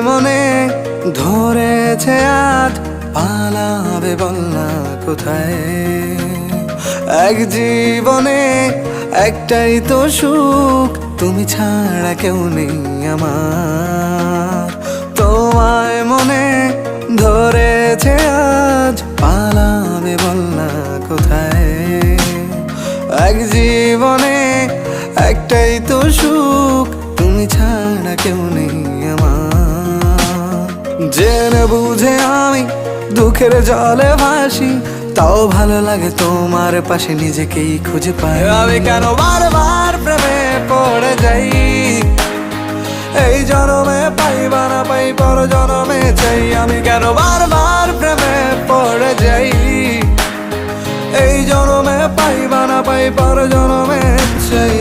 মনে ধরেছে আজ, পালাবে বল না কোথায়। এক জীবনে একটাই তো সুখ, তুমি ছাড়া কেউ নেই আমার। তোমায় মনে ধরেছে আজ, পালাবে বল না কোথায়। এক জীবনে একটাই তো সুখ, তুমি ছাড়া কেউ নেই আমার। জেনে বুঝে আমি দুঃখের জলে ভাসি, তাও ভালো লাগে তোমার পাশে নিজেকেই খুঁজে পাই। আমি কেন বারবার প্রেমে পড়ে যাই, এই জনমে পাই বা না পাই পর জনমে চাই। আমি কেন বারবার প্রেমে পড়ে যাই, এই জনমে পাই বা না পাই পর জনমে চাই।